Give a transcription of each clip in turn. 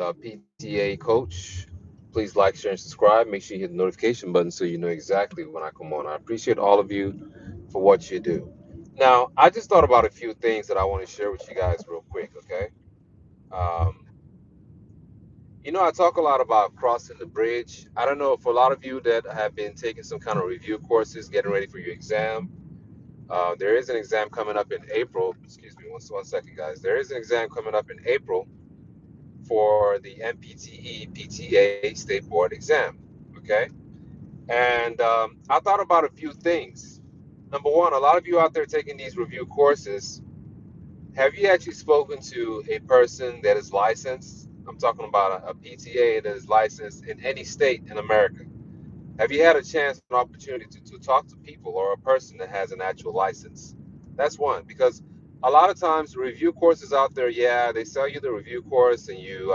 PTA Coach. Please like, share, and subscribe. Make sure you hit the notification button so you know exactly when I come on. I appreciate all of you for what you do. Now, I just thought about a few things that I want to share with you guys real quick, okay? Um, I talk a lot about crossing the bridge. I don't know, for a lot of you that have been taking some kind of review courses, getting ready for your exam. There is an exam coming up in April. Excuse me, one second, guys. There is an exam coming up in April for the MPTE PTA State Board exam. Okay. And I thought about a few things. Number one, a lot of you out there taking these review courses, have you actually spoken to a person that is licensed? I'm talking about a PTA that is licensed in any state in America. Have you had a chance, an opportunity to talk to people or a person that has an actual license? That's one, because a lot of times review courses out there, yeah, they sell you the review course and you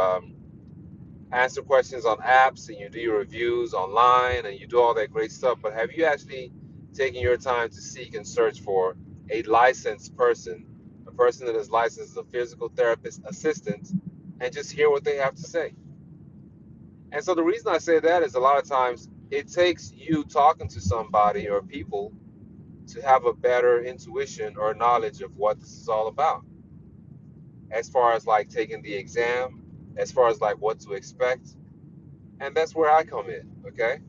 answer questions on apps and you do your reviews online and you do all that great stuff. But have you actually taken your time to seek and search for a licensed person, a person that is licensed as a physical therapist assistant, and just hear what they have to say? And so the reason I say that is a lot of times it takes you talking to somebody or people to have a better intuition or knowledge of what this is all about, as far as like taking the exam, as far as like what to expect. And that's where I come in, okay?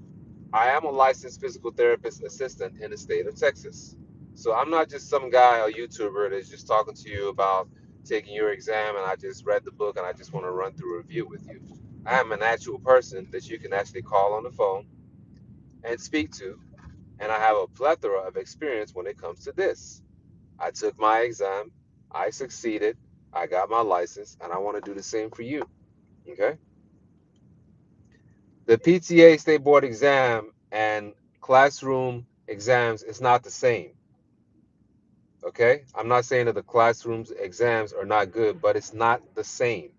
I am a licensed physical therapist assistant in the state of Texas. So I'm not just some guy or YouTuber that's just talking to you about taking your exam and I just read the book and I just want to run through a review with you. I am an actual person that you can actually call on the phone and speak to, and I have a plethora of experience when it comes to this. I took my exam, I succeeded, I got my license, and I want to do the same for you. Okay? The PTA State Board exam and classroom exams is not the same. Okay? I'm not saying that the classroom's exams are not good, but it's not the same.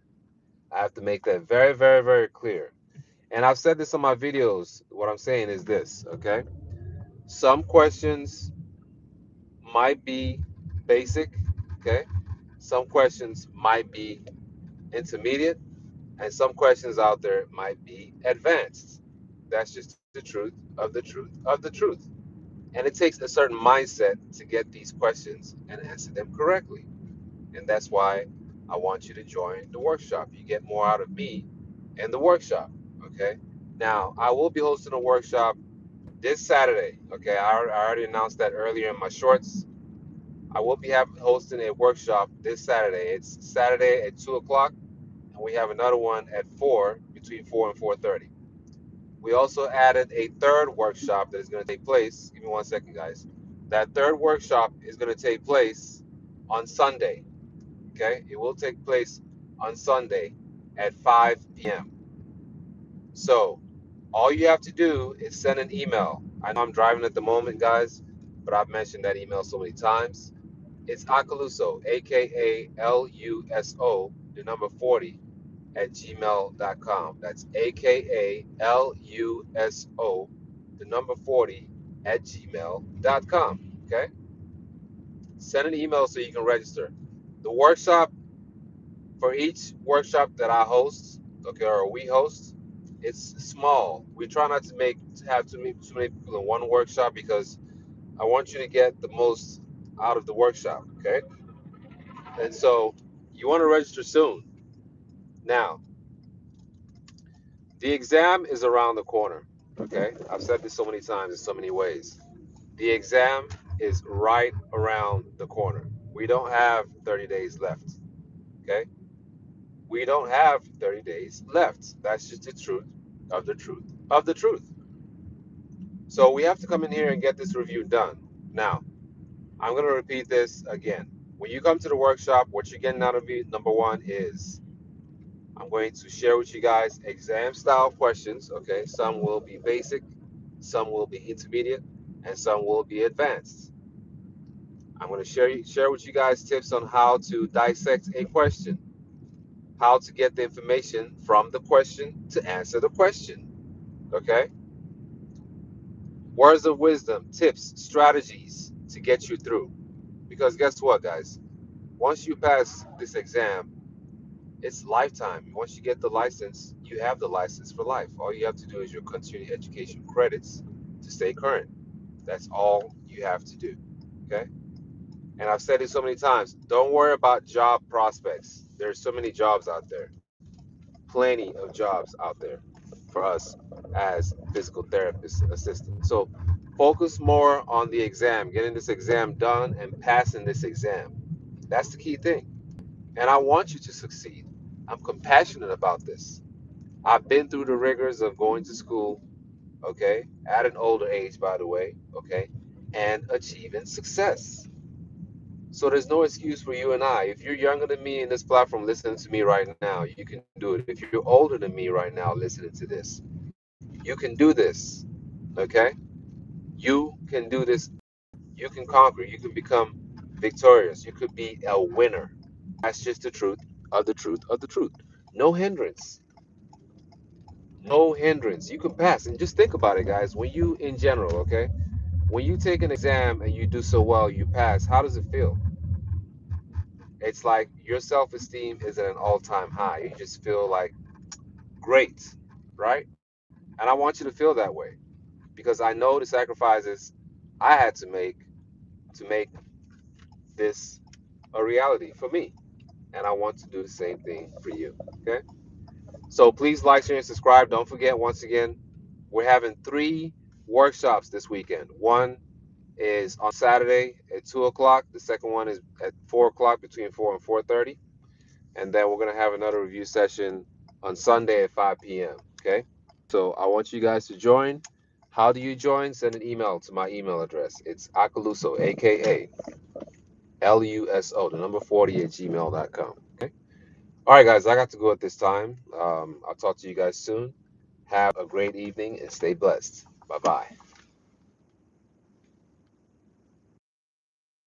I have to make that very, very, very clear. And I've said this on my videos. What I'm saying is this, okay? Some questions might be basic, okay? Some questions might be intermediate, and some questions out there might be advanced. That's just the truth of the truth of the truth. And it takes a certain mindset to get these questions and answer them correctly. And that's why I want you to join the workshop. You get more out of me in the workshop, okay? Now, I will be hosting a workshop this Saturday, okay? I already announced that earlier in my shorts. I will be hosting a workshop this Saturday. It's Saturday at 2 o'clock, and we have another one at 4, between 4 and 4:30. We also added a third workshop that is going to take place. Give me one second, guys. That third workshop is going to take place on Sunday. Okay, it will take place on Sunday at 5 p.m. So all you have to do is send an email. I know I'm driving at the moment, guys, but I've mentioned that email so many times. It's Akaluso, AKALUSO, the number 40 at gmail.com. That's AKALUSO, the number 40 at gmail.com. Okay? Send an email so you can register. The workshop, for each workshop that I host, okay, or we host, it's small. We try not to have too many people in one workshop because I want you to get the most out of the workshop, okay? And so you want to register soon. Now, the exam is around the corner. Okay, I've said this so many times in so many ways. The exam is right around the corner. We don't have 30 days left. Okay, we don't have 30 days left. That's just the truth of the truth of the truth. So we have to come in here and get this review done. Now, I'm going to repeat this again. When you come to the workshop, what you're getting out of me, number one, is I'm going to share with you guys exam style questions. Okay, some will be basic, some will be intermediate, and some will be advanced. I'm going to share with you guys tips on how to dissect a question, how to get the information from the question to answer the question. Okay, words of wisdom, tips, strategies to get you through. Because guess what, guys? Once you pass this exam, It's lifetime. Once you get the license, you have the license for life. All you have to do is your continuing education credits to stay current. That's all you have to do. Okay. And I've said it so many times. Don't worry about job prospects. There's so many jobs out there. Plenty of jobs out there for us as physical therapist assistants. So focus more on the exam, getting this exam done and passing this exam. That's the key thing. And I want you to succeed. I'm compassionate about this. I've been through the rigors of going to school, okay, at an older age, by the way, okay, and achieving success. So there's no excuse for you and I. If you're younger than me in this platform listening to me right now, you can do it. If you're older than me right now listening to this, you can do this, okay? You can do this. You can conquer. You can become victorious. You could be a winner. That's just the truth of the truth of the truth. No hindrance. No hindrance. You can pass. And just think about it, guys. When you, in general, okay, when you take an exam and you do so well, you pass, how does it feel? It's like your self esteem is at an all time high. You just feel like great, right? And I want you to feel that way because I know the sacrifices I had to make this a reality for me. And I want to do the same thing for you. Okay? So please like, share, and subscribe. Don't forget, once again, we're having 3 workshops this weekend. One is on Saturday at 2 o'clock. The second one is at 4 o'clock, between 4 and 4:30. And then we're gonna have another review session on Sunday at 5 p.m. Okay? So I want you guys to join. How do you join? Send an email to my email address. It's Akaluso, AKALUSO, the number 40 at gmail.com. Okay. All right, guys, I got to go at this time. I'll talk to you guys soon. Have a great evening and stay blessed. Bye bye.